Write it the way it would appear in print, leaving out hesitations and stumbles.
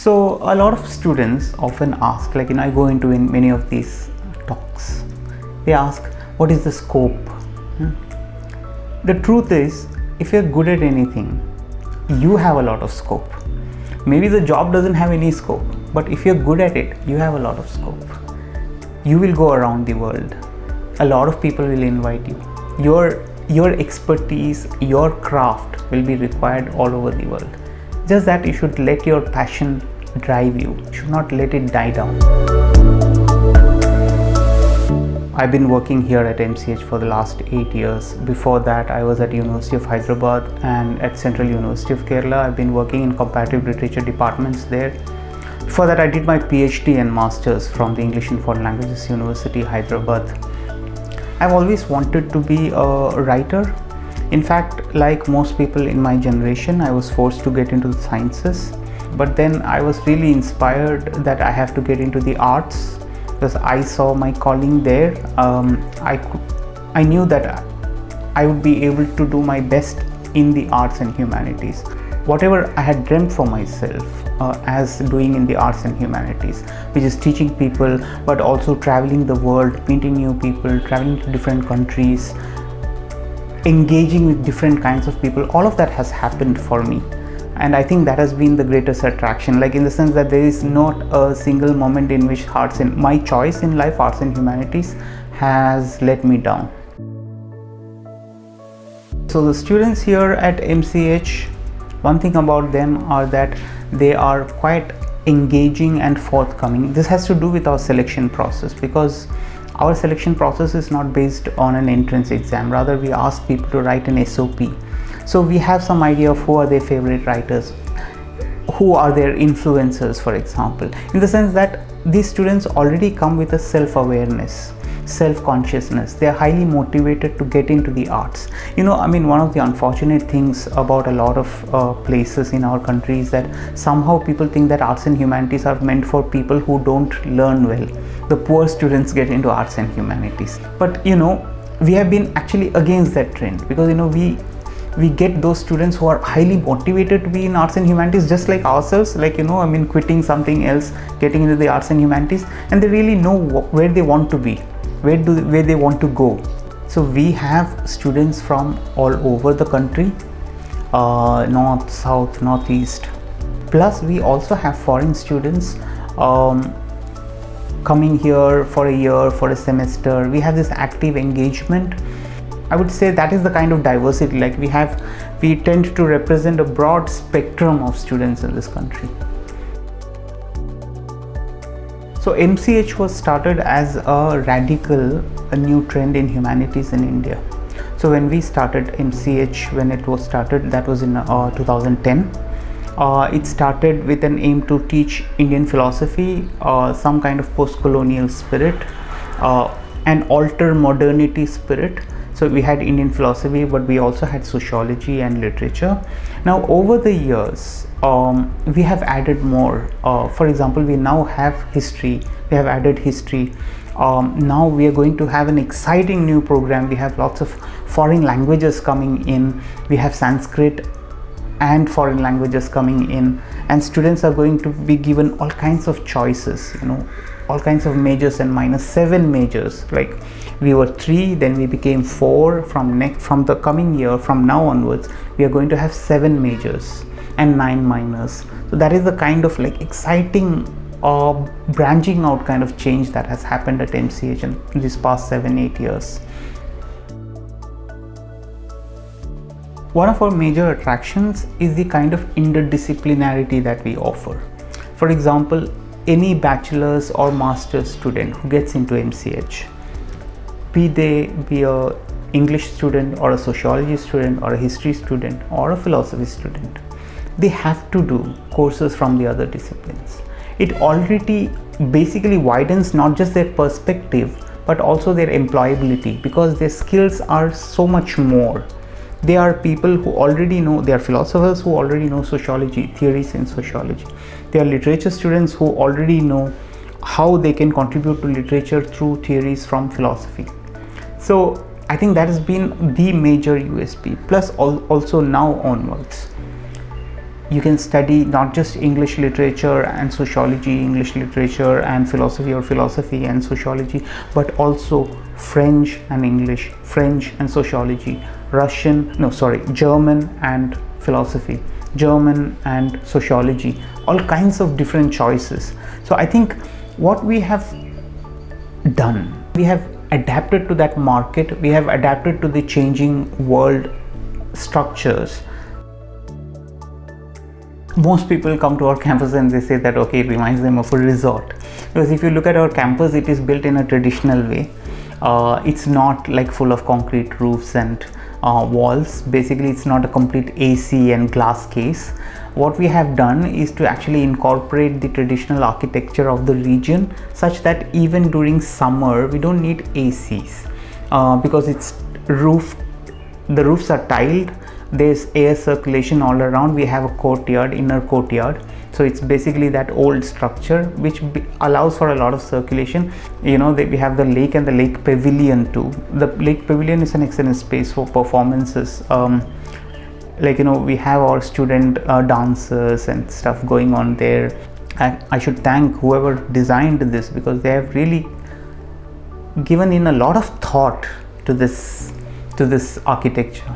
So a lot of students often ask, like, I go into in many of these talks, they ask, what is the scope? The truth is, if you're good at anything, you have a lot of scope. Maybe the job doesn't have any scope, but if you're good at it, you have a lot of scope. You will go around the world. A lot of people will invite you. Your expertise, your craft will be required all over the world. Just that you should let your passion drive you. You should not let it die down. I've been working here at MCH for the last 8 years. Before that, I was at University of Hyderabad and at Central University of Kerala. I've been working in comparative literature departments there. Before that, I did my PhD and Masters from the English and Foreign Languages University, Hyderabad. I've always wanted to be a writer. In fact, like most people in my generation, I was forced to get into the sciences. But then I was really inspired that I have to get into the arts, because I saw my calling there. I knew that I would be able to do my best in the arts and humanities. Whatever I had dreamt for myself as doing in the arts and humanities, which is teaching people, but also traveling the world, meeting new people, traveling to different countries, engaging with different kinds of people, all of that has happened for me. And I think that has been the greatest attraction, like in the sense that there is not a single moment in which my choice in life, arts and humanities, has let me down. So the students here at MCH, one thing about them are that they are quite engaging and forthcoming. This has to do with our selection process, because our selection process is not based on an entrance exam. Rather, we ask people to write an SOP. So we have some idea of who are their favorite writers, who are their influencers, for example, in the sense that these students already come with a self-awareness, self-consciousness. They are highly motivated to get into the arts. One of the unfortunate things about a lot of places in our country is that somehow people think that arts and humanities are meant for people who don't learn well. The poor students get into arts and humanities. But we have been actually against that trend, because we get those students who are highly motivated to be in arts and humanities, just like ourselves, quitting something else, getting into the arts and humanities, and they really know where they want to be, where they want to go. So we have students from all over the country, north, south, northeast. Plus we also have foreign students coming here for a year, for a semester. We have this active engagement. I would say that is the kind of diversity, we tend to represent a broad spectrum of students in this country. So MCH was started as a new trend in humanities in India. So when we started MCH, when it was started, that was in 2010. It started with an aim to teach Indian philosophy, some kind of post-colonial spirit, an alter modernity spirit. So we had Indian philosophy, but we also had sociology and literature. Now over the years, we have added more. For example, we now have history. We have added history. Now we are going to have an exciting new program. We have lots of foreign languages coming in. We have Sanskrit and foreign languages coming in, and students are going to be given all kinds of choices, all kinds of majors and minors, 7 majors. Like we were 3, then we became 4. From the coming year, from now onwards, we are going to have 7 majors and 9 minors. So that is the kind of exciting branching out kind of change that has happened at MCH in these past 7-8 years. One of our major attractions is the kind of interdisciplinarity that we offer. For example, any bachelor's or master's student who gets into MCH, be they be a English student or a sociology student or a history student or a philosophy student, they have to do courses from the other disciplines. It already basically widens not just their perspective, but also their employability, because their skills are so much more. They are people who already know, they are philosophers who already know sociology, theories in sociology. They are literature students who already know how they can contribute to literature through theories from philosophy. So I think that has been the major USP. Plus also now onwards, you can study not just English literature and sociology, English literature and philosophy, or philosophy and sociology, but also French and English, French and sociology, German and philosophy, German and sociology, all kinds of different choices. So I think what we have done, we have adapted to that market, we have adapted to the changing world structures. Most people come to our campus and they say that, okay, it reminds them of a resort, because if you look at our campus, it is built in a traditional way. It's not like full of concrete roofs and walls. Basically, it's not a complete AC and glass case. What we have done is to actually incorporate the traditional architecture of the region, such that even during summer we don't need ACs, because it's the roofs are tiled, there's air circulation all around. We have a courtyard, inner courtyard, so it's basically that old structure which allows for a lot of circulation. We have the lake and the lake pavilion too. The lake pavilion is an excellent space for performances. We have our student dancers and stuff going on there. I should thank whoever designed this, because they have really given in a lot of thought to this architecture.